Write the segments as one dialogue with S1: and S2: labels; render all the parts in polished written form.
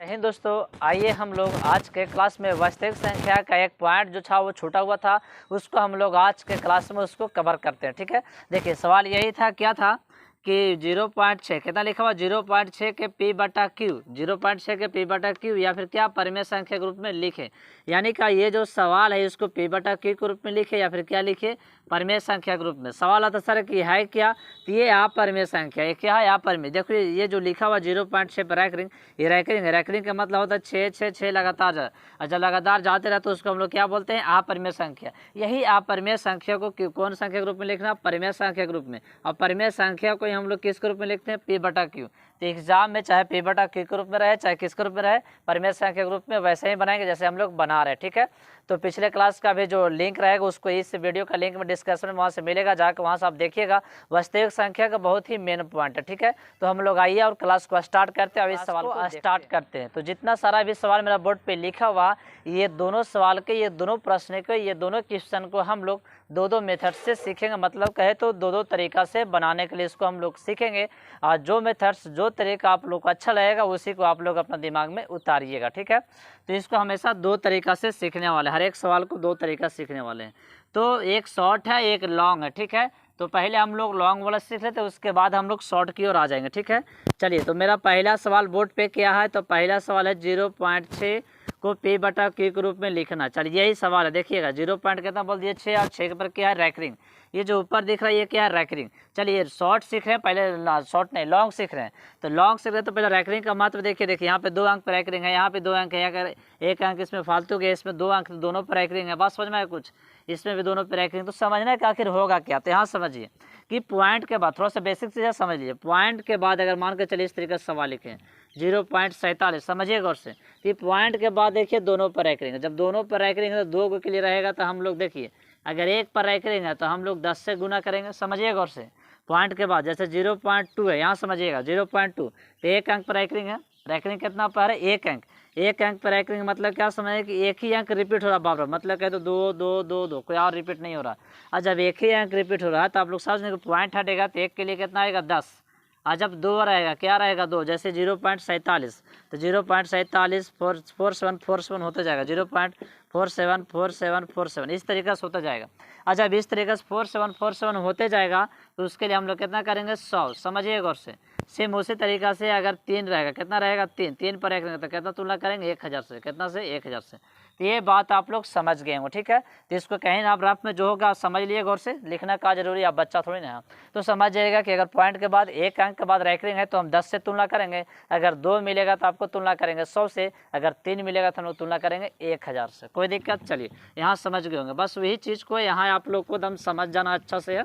S1: नहीं दोस्तों, आइए हम लोग आज के क्लास में वास्तविक संख्या का एक पॉइंट जो था वो छूटा हुआ था, उसको हम लोग आज के क्लास में उसको कवर करते हैं। ठीक है, देखिए सवाल यही था, क्या था कि 0.6 कितना लिखा हुआ 0.6 के पी बटा क्यू, 0.6 के पी बटा क्यू या फिर क्या परिमेय संख्या के रूप में लिखे। यानी कि ये जो सवाल है इसको पी बटा क्यू के रूप में लिखे या फिर क्या लिखे, परिमेय संख्या के रूप में। सवाल आता सर कि है क्या, तो ये आप परिमेय संख्या, ये क्या है आप परिमेय। देखो ये जो लिखा हुआ 0.6 पर रैकरिंग, ये रैकरिंग है। रैकरिंग का मतलब होता है 6 लगातार जा, और जब लगातार जाते रहे तो उसको हम लोग क्या बोलते हैं, अपरिमेय संख्या। यही अपरिमेय संख्या को कौन संख्या के रूप में लिखना, परिमेय संख्या के रूप में। और परिमेय संख्या को हम लोग किस के रूप में लिखते हैं, पी बटा क्यू। तो एग्जाम में चाहे पी बटा क्यू के रूप में रहे चाहे किस के रूप में रहे, परिमेय संख्या के रूप में वैसे ही बनाएंगे जैसे हम लोग बना रहे हैं। ठीक है, तो पिछले क्लास का भी जो लिंक रहेगा उसको इस वीडियो का लिंक में डिस्क्रिप्शन में वहाँ से मिलेगा, जाकर वहाँ से आप देखिएगा। वास्तविक संख्या का बहुत ही मेन पॉइंट है। ठीक है, तो हम लोग आइए और क्लास को स्टार्ट करते हैं। अब इस सवाल को स्टार्ट करते हैं। तो जितना सारा भी सवाल मेरा बोर्ड पे लिखा हुआ, ये दोनों सवाल के, ये दोनों प्रश्न के, ये दोनों क्वेश्चन को हम लोग दो मेथड से सीखेंगे। मतलब कहे तो दो तरीका से बनाने के लिए इसको हम लोग सीखेंगे। और जो मेथड्स, जो तरीका आप लोग को अच्छा लगेगा उसी को आप लोग अपना दिमाग में उतारिएगा। ठीक है, तो इसको हमेशा दो तरीका से सीखने वाले, हर एक सवाल को दो तरीका सीखने वाले हैं। तो एक शॉर्ट है, एक लॉन्ग है। ठीक है, तो पहले हम लोग लॉन्ग वाला सीख लेते हैं, उसके बाद हम लोग शॉर्ट की ओर आ जाएंगे। ठीक है, चलिए तो मेरा पहला सवाल बोर्ड पे क्या है, तो पहला सवाल है 0.6 को पी बटा क्यू के रूप में लिखना। चलिए यही सवाल है, देखिएगा 0 पॉइंट कितना बोल दिए 6, और 6 पर क्या है, रैकरिंग। ये जो ऊपर दिख रहा है ये क्या है, रैकरिंग। चलिए शॉर्ट सीख रहे हैं, पहले शॉर्ट नहीं लॉन्ग सीख रहे हैं। तो लॉन्ग सीख रहे हैं तो पहले रैकरिंग का महत्व देखिए यहाँ पे 2 अंक पर रैकरिंग है, यहाँ पे 2 अंक है, यहाँ एक अंक इसमें फालतू गया, इसमें 2 अंक, दोनों पर रैकरिंग है। बात समझ में आया कुछ, इसमें भी दोनों पर रैकरिंग। तो समझना है कि आखिर होगा क्या। तो यहाँ समझिए कि पॉइंट के बाद थोड़ा सा बेसिक चीज़ें समझ लीजिए। पॉइंट के बाद अगर मान के चलिए इस तरीके से सवाल लिखें 0.47, समझिए गौर से। तो पॉइंट के बाद देखिए दोनों पर रैकरिंग है। जब दोनों पर रैकरिंग है तो 2 के लिए रहेगा, तो हम लोग देखिए अगर एक पर रैकरिंग है तो हम लोग 10 से गुना करेंगे। समझिए गौर से, पॉइंट के बाद जैसे 0.2 है, यहाँ समझिएगा 0.2, तो एक अंक पर रैकरिंग है। रैकरिंग कितना पर है, एक अंक। एक अंक पर रैकरिंग मतलब क्या समझिए कि एक ही अंक रिपीट हो रहा, बार बार, मतलब कहते 2 2 2 2, कोई और रिपीट नहीं हो रहा। और जब एक ही अंक रिपीट हो रहा है तो आप लोग समझने कि पॉइंट हटेगा तो एक के लिए कितना आएगा, 10। और जब 2 रहेगा, क्या रहेगा 2, जैसे 0.47, तो 0.47 4747 होता जाएगा, 0.474747 इस तरीके से होता जाएगा। और जब इस तरीके से 4747 होते जाएगा तो उसके लिए हम लोग कितना करेंगे, 100। समझिए गौर से। सेम उसी तरीका से अगर 3 रहेगा, कितना रहेगा 3, 3 पर एक रहेगा तो कितना तुलना करेंगे, 1000 से। कितना से, 1000 से। तो ये बात आप लोग समझ गए होंगे। ठीक है, तो इसको कहीं ना आप रफ में जो होगा समझ लिए गौर से, लिखना का जरूरी, आप बच्चा थोड़ी ना है। तो समझ जाइएगा कि अगर पॉइंट के बाद एक अंक के बाद रैकरिंग है तो हम 10 से तुलना करेंगे। अगर 2 मिलेगा तो आपको तुलना करेंगे 100 से। अगर 3 मिलेगा तो हम लोग तुलना करेंगे 1000 से। कोई दिक्कत, चलिए यहाँ समझ गए होंगे। बस वही चीज़ को यहाँ आप लोग को दम समझ जाना अच्छा से है।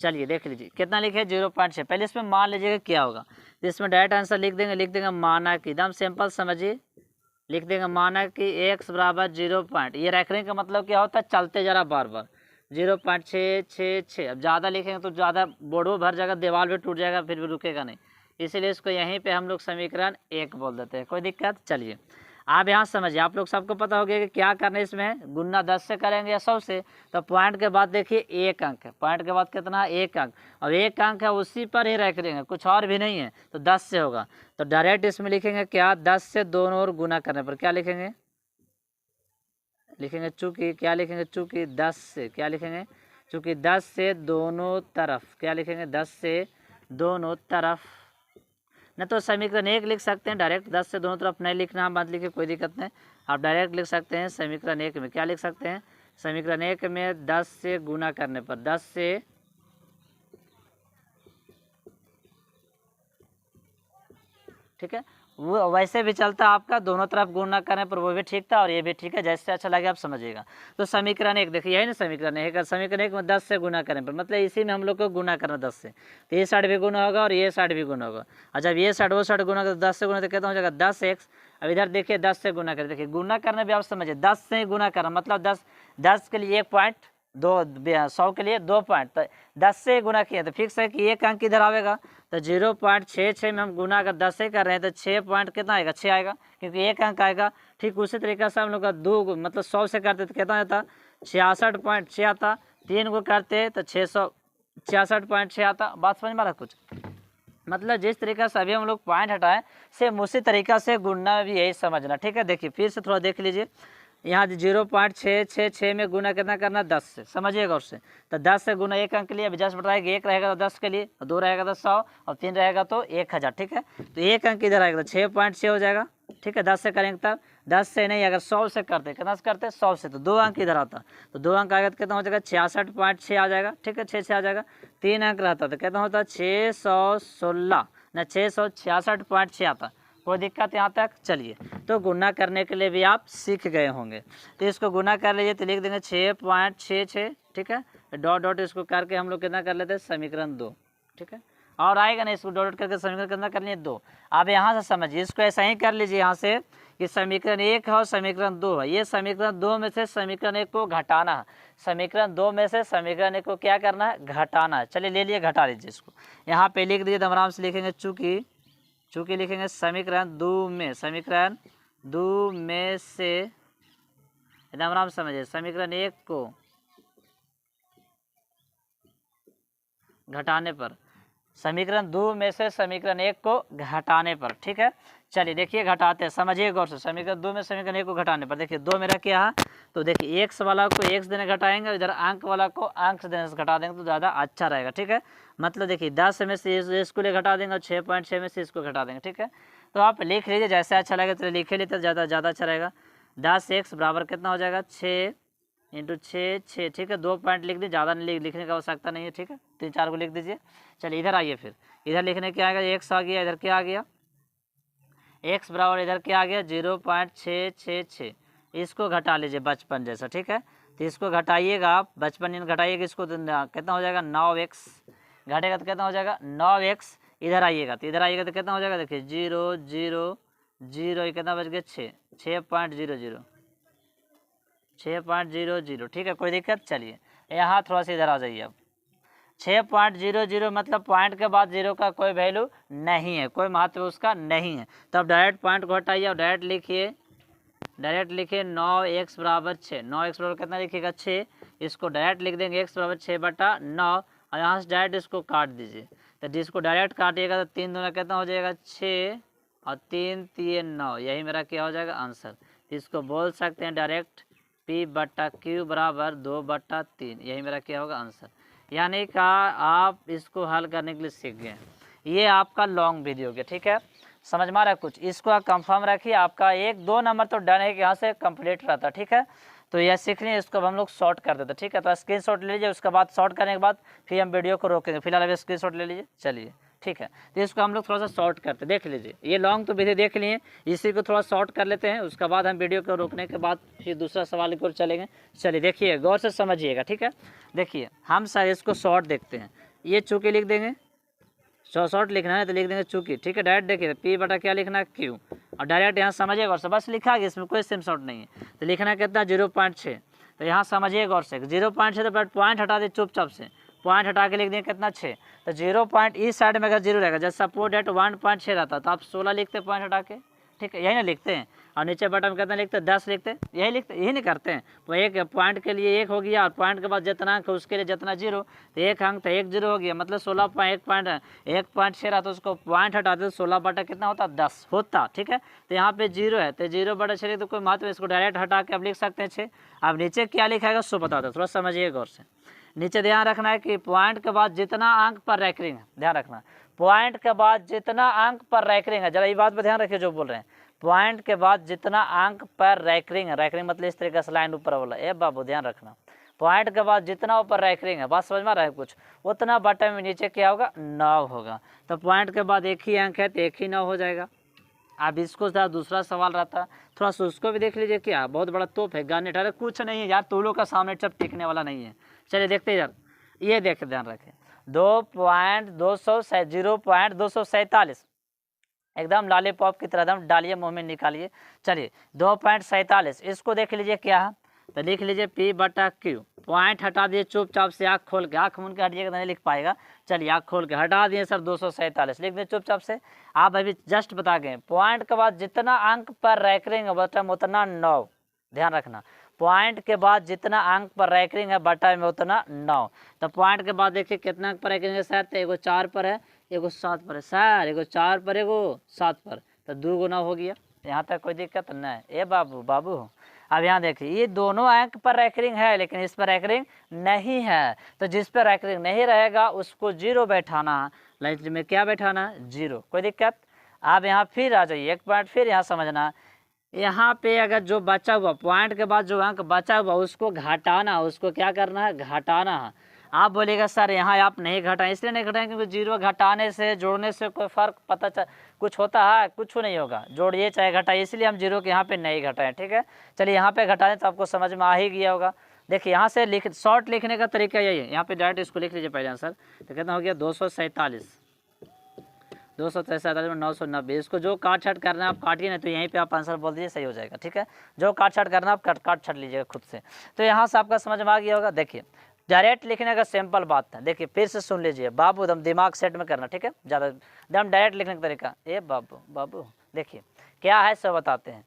S1: चलिए देख लीजिए कितना लिखे, 0.6। पहले इसमें मान लीजिएगा क्या होगा, तो इसमें डायरेक्ट आंसर लिख देंगे माना कि, एकदम सिंपल समझिए, लिख देंगे माना कि x बराबर 0 पॉइंट, ये रैकरिंग का मतलब क्या होता है, चलते जरा बार बार, 0.666। अब ज़्यादा लिखेंगे तो ज़्यादा बोर्डो भर जाएगा, दीवार भी टूट जाएगा, फिर भी रुकेगा नहीं। इसीलिए इसको यहीं पे हम लोग समीकरण 1 बोल देते हैं। कोई दिक्कत, चलिए आप यहाँ समझिए। आप लोग सबको पता हो गया कि क्या करना है इसमें, गुना 10 से करेंगे या 100 से। तो पॉइंट के बाद देखिए एक अंक है, पॉइंट के बाद कितना है, एक अंक, और एक अंक है उसी पर ही रख देंगे, कुछ और भी नहीं है, तो 10 से होगा। तो डायरेक्ट इसमें लिखेंगे क्या, 10 से दोनों ओर गुना करने पर क्या लिखेंगे, चूंकि क्या लिखेंगे, चूंकि 10 से क्या लिखेंगे, चूंकि 10 से दोनों तरफ क्या लिखेंगे, 10 से दोनों तरफ। न तो समीकरण 1 लिख सकते हैं डायरेक्ट, 10 से दोनों तरफ नहीं लिखना मत लिखिए, कोई दिक्कत नहीं। आप डायरेक्ट लिख सकते हैं समीकरण 1 में, क्या लिख सकते हैं, समीकरण 1 में 10 से गुना करने पर, 10 से ठीक है, वो वैसे भी चलता है आपका, दोनों तरफ गुना करने पर वो भी ठीक था और ये भी ठीक है, जैसे अच्छा लगे आप समझिएगा। तो समीकरण 1 देखिए, यही ना समीकरण 1, समीकरण 1 में 10 से गुना करने पर, मतलब इसी में हम लोग को गुना करना 10 से, तो ये साइड भी गुना होगा और ये साइड भी गुना होगा। और जब ये साइड वो साइड गुना कर 10 से गुना तो कितना हो जाएगा, 10x। अब इधर देखिए 10 से गुना कर, देखिए गुना करने भी आप समझिए, 10 से गुना करना मतलब 10 के लिए 1 पॉइंट, 100 के लिए 2 पॉइंट, तो 10 से गुना किया तो फिक्स है कि एक अंक इधर आएगा। तो 0.66 में हम गुना अगर 10 से कर रहे हैं तो 6 पॉइंट कितना आएगा, 6 आएगा, क्योंकि एक अंक आएगा। ठीक उसी तरीके से हम लोग का 2 मतलब 100 से करते तो कितना आता, 66.6 आता। 3 को करते तो 666.6 आता। बात समझ में आ रहा कुछ, मतलब जिस तरीका से अभी हम लोग पॉइंट हटाएं सेम उसी तरीका से गुणना भी यही समझना, ठीक है। देखिए फिर से थोड़ा देख लीजिए, यहाँ 0.666 में गुना कितना करना 10 से, समझिएगा उससे। तो 10 से गुना एक अंक के लिए अभी 10 बटाएगा, एक रहेगा तो 10 के लिए, 2 रहेगा तो 100 और 3 रहेगा तो 1000, ठीक है। तो एक अंक इधर आएगा तो 6.6 हो जाएगा, ठीक है। 10 से करेंगे तब, 10 से नहीं, अगर 100 से करते, कितना से करते 100 से, तो 2 अंक इधर आता, तो 2 अंक आएगा तो कितना हो जाएगा 66.6 आ जाएगा, ठीक है। 6 आ जाएगा, 3 अंक रहता तो कितना होता 616 ना 666.6 आता। कोई दिक्कत यहाँ तक? चलिए, तो गुना करने के लिए भी आप सीख गए होंगे। तो इसको गुना कर लीजिए, तो लिख देंगे 6.66, ठीक है। डॉट डॉट इसको करके हम लोग कितना कर लेते हैं समीकरण 2, ठीक है। और आएगा ना, इसको डॉट डॉट करके समीकरण कितना कर लिए 2। अब यहाँ से समझिए, इसको ऐसा ही कर लीजिए यहाँ से कि समीकरण 1 है और समीकरण 2 है। ये समीकरण 2 में से समीकरण 1 को घटाना है, समीकरण 2 में से समीकरण 1 को क्या करना है घटाना है। चलिए ले लिए, घटा लीजिए इसको, यहाँ पे लिख दीजिए, तो आराम से लिखेंगे चूँकि लिखेंगे समीकरण 2 में, समीकरण 2 में से एकदम आराम से समझिए समीकरण 1 को घटाने पर, समीकरण 2 में से समीकरण 1 को घटाने पर, ठीक है। चलिए देखिए घटाते हैं, समझिए गौर से। समीकरण 2 में समीकरण 1 को घटाने पर, देखिए 2 मेरा क्या है, तो देखिए x वाला को x देने घटाएंगे, इधर अंक वाला को अंक देने से घटा देंगे तो ज़्यादा अच्छा रहेगा, ठीक है। मतलब देखिए 10 में से इसको ले घटा देंगे और 6.6 में से इसको घटा देंगे, ठीक है। तो आप लिख लीजिए जैसे अच्छा लगे, तो लिखे लीजिए, तो ज़्यादा अच्छा रहेगा। 10x बराबर कितना हो जाएगा 6 इंटू 6, ठीक है। 2 पॉइंट लिख दीजिए, ज़्यादा लिखने की आवश्यकता नहीं है, ठीक है। 3-4 को लिख दीजिए। चलिए इधर आइए, फिर इधर लिखने क्या आएगा, x आ गया, इधर क्या आ गया x बराबर, इधर क्या आ गया 0.666, इसको घटा लीजिए बचपन जैसा, ठीक है। तो इसको घटाइएगा आप, बचपन घटाइएगा इसको, तो कितना हो जाएगा 9x, घटेगा तो कितना हो जाएगा 9x। इधर आइएगा तो कितना हो जाएगा, देखिए 0 0 0, ये कितना बच गया 6.00, 6.00, ठीक है। कोई दिक्कत? चलिए यहाँ थोड़ा सा इधर आ जाइए अब। 6.00 मतलब पॉइंट के बाद 0 का कोई वैल्यू नहीं है, कोई महत्व उसका नहीं है। तब डायरेक्ट पॉइंट को हटाइए और डायरेक्ट लिखिए 9x बराबर 6, 9x बराबर कितना लिखिएगा 6, इसको डायरेक्ट लिख देंगे x बराबर 6/9, और यहाँ से डायरेक्ट इसको काट दीजिए। तो जिसको डायरेक्ट काटिएगा तो 3 दूना कितना हो जाएगा 6 और 3 3 9, यही मेरा क्या हो जाएगा आंसर। इसको बोल सकते हैं डायरेक्ट P/Q बराबर 2/3, यही मेरा क्या होगा आंसर। यानी का आप इसको हल करने के लिए सीख गए। ये आपका लॉन्ग वीडियो गया, ठीक है। समझ में आ रहा है कुछ? इसको आप कंफर्म रखिए, आपका 1-2 नंबर तो डन है कि यहाँ से कंप्लीट रहता, ठीक है। तो यह सीख लें, इसको हम लोग शॉर्ट कर देते, ठीक है। तो स्क्रीनशॉट ले लीजिए, उसके बाद शॉर्ट करने के बाद फिर हम वीडियो को रोकेंगे। फिलहाल अभी स्क्रीनशॉट ले लीजिए, चलिए ठीक है। तो इसको हम लोग थोड़ा सा शॉर्ट करते, देख लीजिए। ये लॉन्ग तो विधि देख लिए, इसी को थोड़ा शॉर्ट कर लेते हैं, उसके बाद हम वीडियो को रोकने के बाद फिर दूसरा सवाल की ओर चलेंगे। चलिए देखिए, गौर से समझिएगा, ठीक है। देखिए हम सर इसको शॉर्ट देखते हैं, ये चूँकि लिख देंगे, शॉर्ट लिखना है तो लिख देंगे चूँकि, ठीक है। डायरेक्ट देखिए P/, क्या लिखना है Q, और डायरेक्ट यहाँ समझिएगा और से बस लिखा गया, इसमें कोई सेम शॉर्ट नहीं है। तो लिखना है कितना 0.6, तो यहाँ समझिएगा और से 0.6, तो पॉइंट हटा दे चुपचाप से, पॉइंट हटा के लिख देंगे कितना 6, तो 0 पॉइंट इस साइड में अगर 0 रहेगा, जैसे सपोज डेट 1.6 रहता तो आप 16 लिखते पॉइंट हटा के, ठीक है, यही ना लिखते हैं। और नीचे बटन में कितना लिखते हैं 10 लिखते हैं, यही नहीं करते हैं। तो एक पॉइंट के लिए 1 हो गया, और पॉइंट के बाद जितना अंक है उसके लिए जितना 0, तो 1 अंक तो 1 0 हो गया, मतलब 1.6 रहा तो उसको पॉइंट हटाते तो 16 कितना होता 10 होता, ठीक है। तो यहाँ पे 0 है, तो 0/6 तो कोई महत्व, इसको डायरेक्ट हटा के आप लिख सकते हैं 6। अब नीचे क्या लिखा है सो बता दो, थोड़ा समझिए गौर से। नीचे ध्यान रखना है कि पॉइंट के बाद जितना अंक पर रैंकिंग है, ध्यान रखना, पॉइंट के बाद जितना अंक पर रैंकिंग है, जरा ये बात पर ध्यान रखिए जो बोल रहे हैं। पॉइंट के बाद जितना अंक पर रैंकिंग है, रैंकिंग मतलब इस तरीके से लाइन ऊपर वाला, ए बाबू ध्यान रखना, पॉइंट के बाद जितना ऊपर रैंकिंग है, बात समझ में आ रहा है कुछ, उतना बटन में नीचे क्या होगा 9 होगा। तो पॉइंट के बाद 1 ही अंक है तो 1 ही 9 हो जाएगा। अब इसको दूसरा सवाल रहता, थोड़ा सा उसको भी देख लीजिए। क्या बहुत बड़ा तोप है, गाने ठहरे कुछ नहीं है यार, तोलों का सामने सब टिकने वाला नहीं है। चलिए देखते यार, ये देख ध्यान रखें, 0.247, एकदम लॉलीपॉप की तरह एकदम डालिए मुंह में निकालिए। चलिए 2.47, इसको देख लीजिए क्या है, तो लिख लीजिए P/Q, पॉइंट हटा दिए चुपचाप से, आँख खोल के, आँख मूंद के हटिएगा नहीं लिख पाएगा। चलिए आँख खोल के हटा दिए सर 247, लिख दें चुपचाप से। आप अभी जस्ट बता गए, पॉइंट के बाद जितना अंक पर रैंकिंग है बटन में उतना 9, ध्यान रखना, पॉइंट के बाद जितना अंक पर रैंकिंग है बटन में उतना 9। तो पॉइंट के बाद देखिए कितना अंक पर रैंकिंग है, शायद एगो 4 पर है, एगो 7 पर है सर, एगो 4 पर, एगो 7 पर, तो 2 गुना हो गया। यहाँ तक कोई दिक्कत नहीं। ए बाबू बाबू, अब यहाँ देखिए ये दोनों अंक पर रैकरिंग है लेकिन इस पर रैकरिंग नहीं है, तो जिस पर रैकरिंग नहीं रहेगा उसको 0 बैठाना, लाइट में क्या बैठाना, 0। कोई दिक्कत। आप यहाँ फिर आ जाइए, एक पॉइंट फिर यहाँ समझना। यहाँ पे अगर जो बचा हुआ पॉइंट के बाद जो अंक बचा हुआ उसको घटाना, उसको क्या करना है, घटाना है। आप बोलेगा सर यहाँ आप नहीं घटाएं, इसलिए नहीं घटाएं क्योंकि 0 घटाने से जोड़ने से कोई फ़र्क कुछ होता है, कुछ नहीं होगा, जोड़िए चाहे घटाइए, इसलिए हम 0 के यहाँ पे नहीं घटाएं। ठीक है, चलिए यहाँ पे घटाएं तो आपको समझ में आ ही गया होगा। देखिए यहाँ से शॉर्ट लिखने का तरीका यही है, यहाँ पे डायरेक्ट इसको लिख लीजिए पहले आंसर। तो कितना हो गया, 247, 247 में 990। इसको जो काट छाट करना है आप काटिए, नहीं तो यहीं पे आप आंसर बोल दीजिए, सही हो जाएगा। ठीक है, जो काट छाट करना आप काट छाट लीजिएगा खुद से। तो यहाँ से आपका समझ में आ गया होगा। देखिए डायरेक्ट लिखने का सिंपल बात है, देखिए फिर से सुन लीजिए बाबू, एकदम दिमाग सेट में करना। ठीक है, ज़्यादा एकदम डायरेक्ट लिखने का तरीका। ए बाबू बाबू देखिए क्या है सब बताते हैं।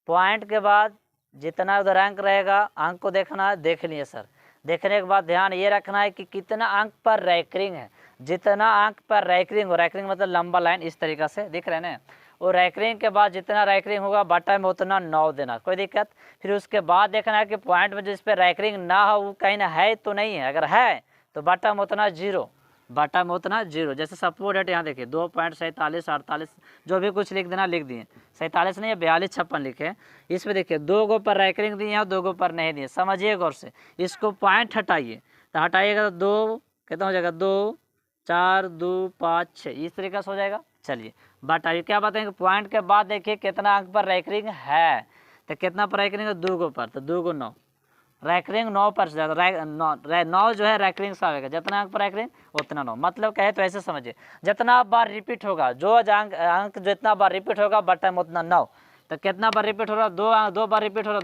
S1: पॉइंट के बाद जितना उधर अंक रहेगा, अंक को देखना है, देख लिए सर। देखने के बाद ध्यान ये रखना है कि कितना अंक पर रैकरिंग है। जितना अंक पर रैकरिंग हो, रैकरिंग मतलब लंबा लाइन इस तरीक़ा से दिख रहे हैं ना, वो रैकरिंग के बाद जितना रैकरिंग होगा बटा में उतना 9 देना, कोई दिक्कत। फिर उसके बाद देखना है कि पॉइंट में जिस पे रैकरिंग ना हो वो कहीं ना है तो नहीं है, अगर है तो बटा में उतना 0, बटा में उतना 0। जैसे सपोर्ट है यहाँ देखिए 2.47, 48 जो भी कुछ लिख देना लिख दिए, 47 नहीं है 42, 56 लिखे। इस पर देखिए 2 गो पर रैकरिंग दिए और 2 गो पर नहीं दिए, समझिए गौर से। इसको पॉइंट हटाइए, तो हटाइएगा तो 2 कितना हो जाएगा, 2 4 2 5 6 इस तरीके से हो जाएगा। चलिए बताइए क्या बताएंगे, पॉइंट के बाद देखिए कितना अंक पर रैकरिंग है, तो कितना पर रैकरिंग है, 2 गो पर, तो 2 गो 9, रैकरिंग 9 पर, 9 जो है रैकरिंग से आएगा, जितना अंक पर रैकरिंग उतना 9। मतलब कहे तो ऐसे समझिए, जितना बार रिपीट होगा जो अंक जितना बार रिपीट होगा बटा में उतना 9। तो कितना बार रिपीट हो रहा, 2 बार रिपीट हो रहा,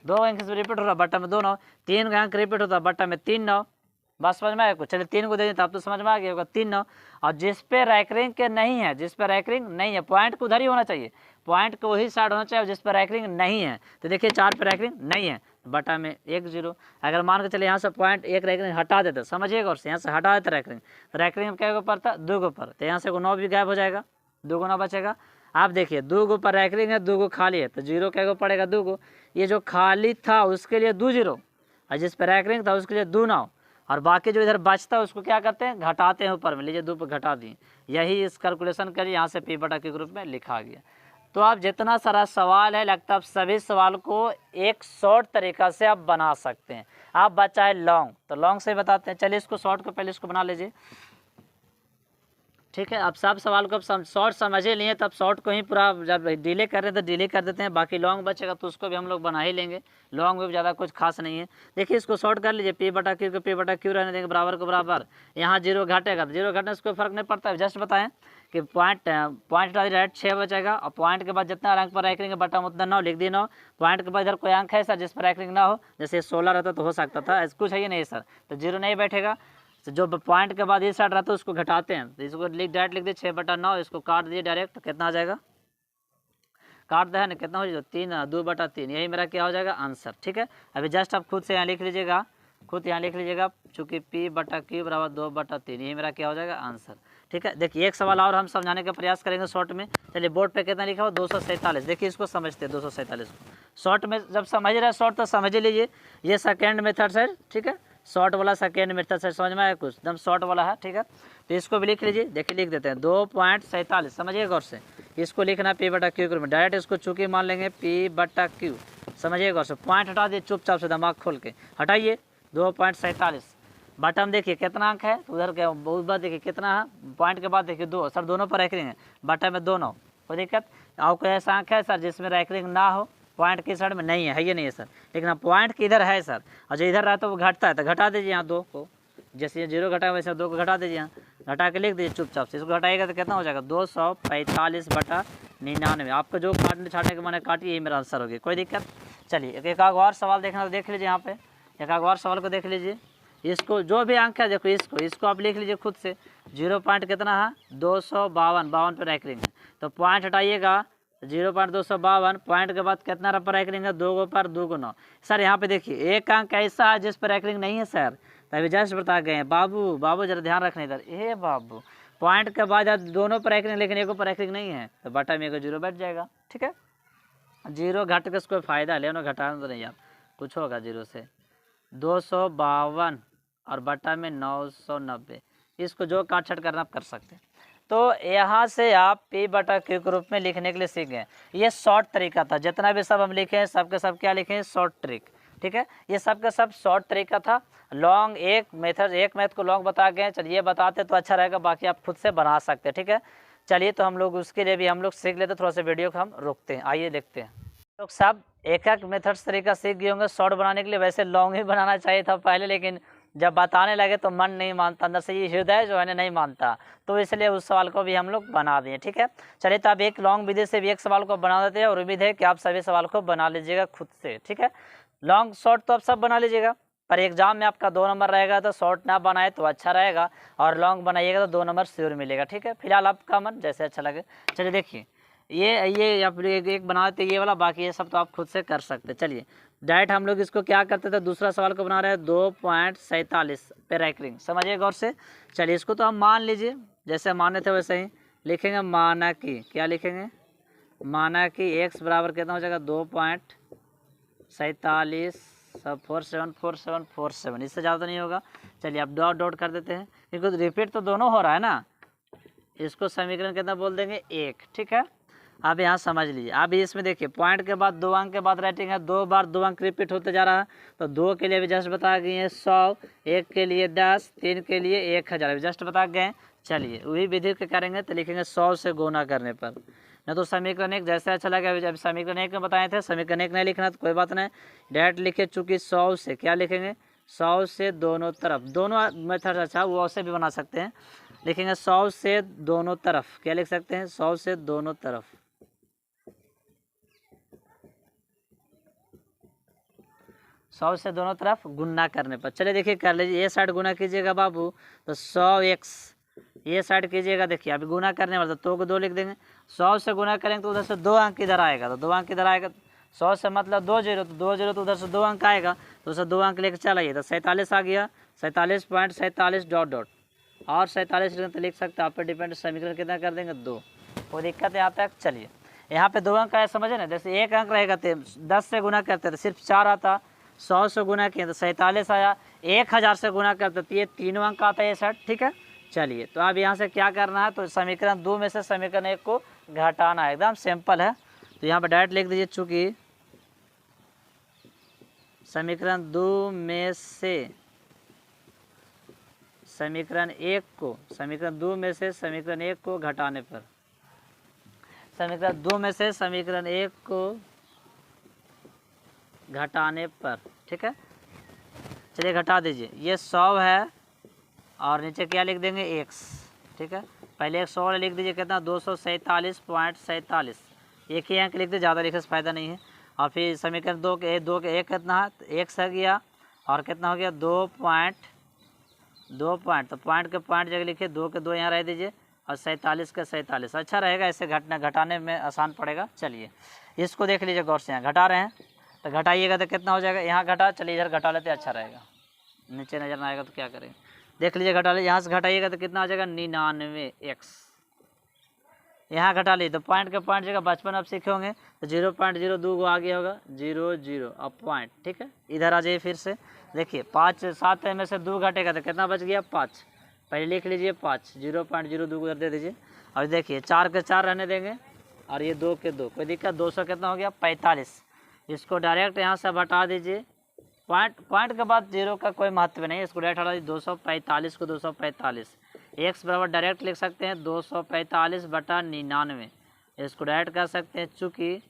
S1: 2 अंक से रिपीट हो रहा बटा में 2 9, 3 अंक रिपीट होता बटा में 3 9। बस समझ में आया कुछ, चलिए 3 को दे दें तो आप तो समझ में आ गया होगा, 3 9। और जिस पे रैकरिंग के नहीं है, जिस पे रैकरिंग नहीं है, पॉइंट को उधर ही होना चाहिए, पॉइंट को वही साइड होना चाहिए जिस पर रैकरिंग नहीं है। तो देखिए 4 पे रैकरिंग नहीं है, बटा में 1 0। अगर मान के चलिए यहाँ से पॉइंट 1 रैकरिंग हटा देते, समझिएगा, और से यहाँ से हटा देते रैकरिंग, तो रैकरिंग क्या को पड़ता, 2 गो पर, तो यहाँ से 9 भी गायब हो जाएगा, 2 गो 9 बचेगा। आप देखिए 2 गो पर रैकरिंग है, 2 गो खाली है, तो 0 क्या को पड़ेगा, 2 गो। ये जो खाली था उसके लिए 2 0, और जिस पर रैकरिंग था उसके लिए 2 9, और बाकी जो इधर बचता है उसको क्या करते हैं, घटाते हैं ऊपर में, लीजिए 2 पर घटा दिए। यही इस कैलकुलेशन करिए, यहाँ से P बटा Q के रूप में लिखा गया। तो आप जितना सारा सवाल है लगता है आप सभी सवाल को एक शॉर्ट तरीका से आप बना सकते हैं। आप बचा है लॉन्ग, तो लॉन्ग से बताते हैं। चलिए इसको शॉर्ट को पहले इसको बना लीजिए। ठीक है, अब सब सवाल को अब शॉर्ट समझे लिए, तब शॉर्ट को ही पूरा जब डिले कर रहे हैं तो डिले कर देते हैं, बाकी लॉन्ग बचेगा तो उसको भी हम लोग बना ही लेंगे। लॉन्ग में भी ज़्यादा कुछ खास नहीं है। देखिए इसको शॉर्ट कर लीजिए, P बटा Q को P बटा Q रहने देंगे, बराबर को बराबर। यहाँ 0 घटेगा, तो 0 घटने से कोई फर्क नहीं पड़ता है। जस्ट बताएं कि पॉइंट डायरेक्ट 6 बचेगा, और पॉइंट के बाद जितना अंक पर रैकरिंग बटा उतना 9 लिख दिए 9। पॉइंट के बाद इधर कोई अंक है सर जिस पर रैकरिंग ना हो, जैसे 16 रहता तो हो सकता था, कुछ है ही नहीं सर, तो 0 नहीं बैठेगा। तो जो पॉइंट के बाद इस साइड रहता है उसको घटाते हैं, तो इसको डायरेक्ट लिख दिए 6 बटा 9, इसको काट दिए डायरेक्ट, तो कितना आ जाएगा, काट दे है ना, कितना हो जाएगा, 3 2 बटा 3, यही मेरा क्या हो जाएगा आंसर। ठीक है, अभी जस्ट आप खुद से यहाँ लिख लीजिएगा, खुद यहाँ लिख लीजिएगा, चूँकि P बटा Q बराबर 2 बटा 3, यही मेरा क्या हो जाएगा आंसर। ठीक है, देखिए एक सवाल और हम समझाने का प्रयास करेंगे शॉर्ट में। चलिए बोर्ड पे कितना लिखा हो, 247। देखिए इसको समझते हैं 247 को। शॉर्ट में जब समझ रहे हैं शॉर्ट तो समझ लीजिए, ये सेकेंड मेथड है। ठीक है, शॉर्ट वाला सेकेंड मेथड से समझ में आया कुछ, एकदम शॉर्ट वाला है। ठीक है, तो इसको भी लिख लीजिए। देखिए लिख देते हैं 2.47, समझिए गौर से, इसको लिखना P बटा Q के रूप में, डायरेक्ट इसको चूँकि मान लेंगे P बटा Q, समझिए गौर से। पॉइंट हटा दिए चुपचाप से, दिमाग खोल के हटाइए, 2.47 बटा में देखिए कितना अंक है, तो उधर के बहुत बार देखिए कितना है, पॉइंट के बाद देखिए 2, सर दोनों पर रैकरिंग है, बटा में 2 9, कोई दिक्कत। और कोई ऐसा अंक है सर जिसमें रैकरिंग ना हो, पॉइंट की साइड में नहीं है, ये नहीं है सर, लेकिन पॉइंट की इधर है सर, और जो इधर रहता है वो घटता है, तो घटा दीजिए यहाँ 2 को, जैसे 0 घटा वैसे 2 को घटा दीजिए, यहाँ घटा के लिख दीजिए चुपचाप से। इसको घटाइएगा तो कितना हो जाएगा, 245 बटा 99। आपको जो काटने छाटने के मैंने काटी, यही मेरा आंसर हो गया, कोई दिक्कत। चलिए एक और सवाल देखना तो देख लीजिए, यहाँ पे एक और सवाल को देख लीजिए। इसको जो भी अंक है देखो, इसको आप लिख लीजिए खुद से। 0 पॉइंट कितना है, 252 पे रैकरिंग है, तो पॉइंट हटाइएगा 0.252, पॉइंट के बाद कितना पर रैकरिंग है, 2 गो पर 2 गो 9। सर यहाँ पे देखिए एक अंक ऐसा है जिस पर रैकरिंग नहीं है सर, तो अभी जस्ट बता गए हैं। बाबू बाबू जरा ध्यान रखना इधर, ए बाबू पॉइंट के बाद दोनों पर एक लेकिन एक पर एक नहीं है तो बटा में एक जीरो बैठ जाएगा। ठीक है, जीरो घट के उसको फ़ायदा ले ना, घटाना तो नहीं यार, कुछ होगा जीरो से 252 और बटा में 990, इसको जो काट छट करना आप कर सकते हैं। तो यहाँ से आप पी बटा क्यू के रूप में लिखने के लिए सीख गए। ये शॉर्ट तरीका था, जितना भी सब हम लिखे हैं सब के सब क्या लिखे हैं, शॉर्ट ट्रिक। ठीक है, ये सब का सब शॉर्ट तरीका था। लॉन्ग एक मेथड को लॉन्ग बता गए, चलिए बताते तो अच्छा रहेगा, बाकी आप खुद से बना सकते हैं। ठीक है, चलिए तो हम लोग उसके लिए भी हम लोग सीख लेते, थोड़ा सा वीडियो को हम रोकते हैं, आइए देखते हैं। लोग सब एक एक मेथड्स तरीका सीख गए होंगे शॉर्ट बनाने के लिए। वैसे लॉन्ग ही बनाना चाहिए था पहले, लेकिन जब बताने लगे तो मन नहीं मानता, अंदर से ये हृदय जो है ना नहीं मानता, तो इसलिए उस सवाल को भी हम लोग बना दिए। ठीक है, चलिए तो अब एक लॉन्ग विधि से भी एक सवाल को बना देते हैं और उम्मीद है कि आप सभी सवाल को बना लीजिएगा खुद से। ठीक है, लॉन्ग शॉर्ट तो आप सब बना लीजिएगा, पर एग्जाम में आपका 2 नंबर रहेगा, तो शॉर्ट ना बनाए तो अच्छा रहेगा, और लॉन्ग बनाइएगा तो 2 नंबर श्योर मिलेगा। ठीक है, फिलहाल आपका मन जैसे अच्छा लगे। चलिए देखिए, ये आप एक बना देते ये वाला, बाकी ये सब तो आप खुद से कर सकते। चलिए डायरेक्ट हम लोग इसको क्या करते थे, दूसरा सवाल को बना रहे हैं 2.47 पे रैंकिंग, समझिए गौर से। चलिए इसको तो हम मान लीजिए, जैसे माने थे वैसे ही लिखेंगे। माना कि क्या लिखेंगे, माना कि x बराबर कितना हो जाएगा 2.47 474747, इससे ज़्यादा नहीं होगा। चलिए अब डॉट डॉट कर देते हैं, क्योंकि रिपीट तो दोनों हो रहा है ना, इसको समीकरण कितना बोल देंगे 1। ठीक है, अब यहाँ समझ लीजिए। अब इसमें देखिए पॉइंट के बाद 2 अंक के बाद राइटिंग है, 2 बार 2 अंक रिपीट होते जा रहा है, तो 2 के लिए भी जस्ट बता गए हैं 100, 1 के लिए 10, 3 के लिए 1000 भी जस्ट बता गए। चलिए वही विधि के करेंगे तो लिखेंगे 100 से गुना करने पर, नहीं तो समीकरण 1 जैसे अच्छा लगा। अभी जब समीकरण 1 में बताए थे, समीकरण 1 नहीं लिखना तो कोई बात नहीं, डायरेक्ट लिखे, चूँकि 100 से क्या लिखेंगे, 100 से दोनों तरफ, दोनों मेथड अच्छा वो ऐसे भी बना सकते हैं, लिखेंगे 100 से दोनों तरफ, क्या लिख सकते हैं 100 से दोनों तरफ, 100 से दोनों तरफ गुना करने पर। चलिए देखिए कर लीजिए, ये साइड गुना कीजिएगा बाबू तो 100x, ये साइड कीजिएगा, देखिए अभी गुना करने वाला तो को 2 लिख देंगे। 100 से गुना करेंगे तो उधर से 2 अंक इधर आएगा, तो 2 अंक इधर आएगा, 100 से मतलब 2 जीरो, तो 2 जीरो तो उधर से 2 अंक आएगा, तो उसे 2 अंक लेकर चलाइए, तो 47 आ गया, 47.47 डॉट डॉट, और 47 तो लिख सकते हैं, आप पे डिपेंड, समीकरण कितना कर देंगे 2, कोई दिक्कत है यहाँ तक। चलिए यहाँ पे 2 अंक आया, समझे ना, जैसे 1 अंक रहेगा तो 10 से गुना करते तो सिर्फ 4 आता, 100 से गुना किए तो 47 आया, 1000 से गुना करते तो ये 3 अंक आता है ये सेट। ठीक है, चलिए तो अब यहाँ से क्या करना है, तो समीकरण 2 में से समीकरण 1 को घटाना है, एकदम सिंपल है। तो यहाँ पर डायरेक्ट लिख दीजिए, चूँकि समीकरण 2 में से समीकरण 1 को, समीकरण 2 में से समीकरण 1 को घटाने पर, समीकरण 2 में से समीकरण 1 को घटाने पर। ठीक है, चलिए घटा दीजिए, ये 100 है और नीचे क्या लिख देंगे x। ठीक है, पहले 100 और लिख दीजिए, कितना 247.47, एक ही अंक लिख दीजिए, ज़्यादा लिखने से फ़ायदा नहीं है। और फिर समीकरण 2 के 1 कितना है, 1 से गया और कितना हो गया 2 पॉइंट, तो पॉइंट के पॉइंट जगह लिखिए, 2 के 2 यहाँ रह दीजिए, और 47 का 47, अच्छा रहेगा, ऐसे घटाने में आसान पड़ेगा। चलिए इसको देख लीजिए गौर से, यहाँ घटा रहे हैं तो घटाइएगा तो कितना हो जाएगा, यहाँ घटा, चलिए इधर घटा लेते अच्छा रहेगा, नीचे नजर ना आएगा तो क्या करेंगे, देख लीजिए घटा लीजिए, यहाँ से घटाइएगा तो कितना आ जाएगा 99x, यहाँ घटा लीजिए तो पॉइंट के पॉइंट जगह बचपन आप सीखे होंगे तो 0.02 को आगे होगा 00 अब पॉइंट। ठीक है, इधर आ जाइए फिर से, देखिए 5 7 में से 2 घटेगा तो कितना बच गया 5, पहले लिख लीजिए 5, 0.02 उधर दे दीजिए, और देखिए 4 के 4 रहने देंगे, और ये 2 के 2, कोई दिक्कत, 200 कितना हो गया 45, इसको डायरेक्ट यहाँ से हटा दीजिए, पॉइंट के बाद 0 का कोई महत्व नहीं है, इसको डायरेक्ट हटा दीजिए, 245 को 245, x बराबर डायरेक्ट लिख सकते हैं 245/99, इसको डायरेक्ट कर सकते हैं, चूँकि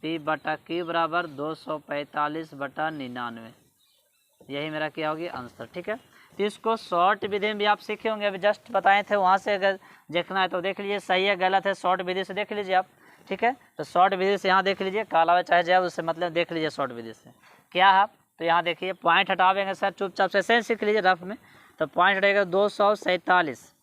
S1: p बटा q बराबर 245/99, यही मेरा क्या होगी आंसर। ठीक है, तो इसको शॉर्ट विधि में भी आप सीखे होंगे, अभी जस्ट बताए थे, वहाँ से अगर देखना है तो देख लीजिए, सही है गलत है शॉर्ट विधि से देख लीजिए आप। ठीक है, तो शॉर्ट विधि से यहाँ देख लीजिए, काला चाहे जाए उससे मतलब देख लीजिए शॉर्ट विधि से क्या है। तो यहाँ देखिए पॉइंट हटावेंगे सर, चुपचाप से ऐसे सीख लीजिए रफ में, तो पॉइंट हटेगा 247,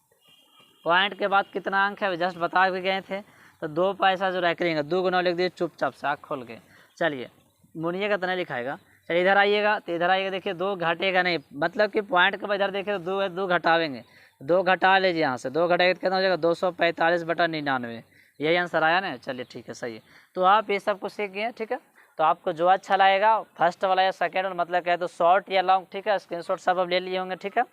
S1: पॉइंट के बाद कितना अंक है जस्ट बता भी गए थे, तो 2 पैसा जो रख लेंगे, 2 गुना लिख दीजिए चुपचाप से आँख खोल के। चलिए मुनिएगा तो नहीं लिखाएगा, चलिए इधर आइएगा, तो इधर आइएगा, देखिए 2 घटेगा नहीं, मतलब कि पॉइंट का इधर देखिए 2 है, 2 घटावेंगे, 2 घटा लीजिए यहाँ से, 2 घटाएंगे तो कितना हो जाएगा 245/99, यही आंसर आया ना। चलिए ठीक है, सही है। तो आप ये सब कुछ सीख गए, ठीक है। तो आपको जो अच्छा लगेगा फर्स्ट वाला या सेकेंड वाला, मतलब क्या है तो शॉर्ट या लॉन्ग, ठीक है, स्क्रीनशॉट सब अब ले लिए होंगे, ठीक है।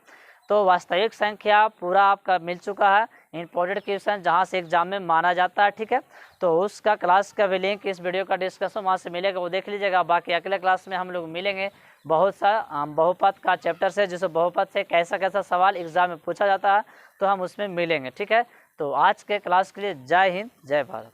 S1: तो वास्तविक संख्या पूरा आपका मिल चुका है, इंपॉर्टेंट क्वेश्चन जहाँ से एग्जाम में माना जाता है, ठीक है। तो उसका क्लास का भी लिंक इस वीडियो का डिस्कशन वहाँ से मिलेगा, वो देख लीजिएगा। बाकी अगले क्लास में हम लोग मिलेंगे, बहुत सा बहुपद का चैप्टर से, जिससे बहुपद से कैसा कैसा सवाल एग्जाम में पूछा जाता है, तो हम उसमें मिलेंगे, ठीक है। तो आज के क्लास के लिए जय हिंद, जय भारत।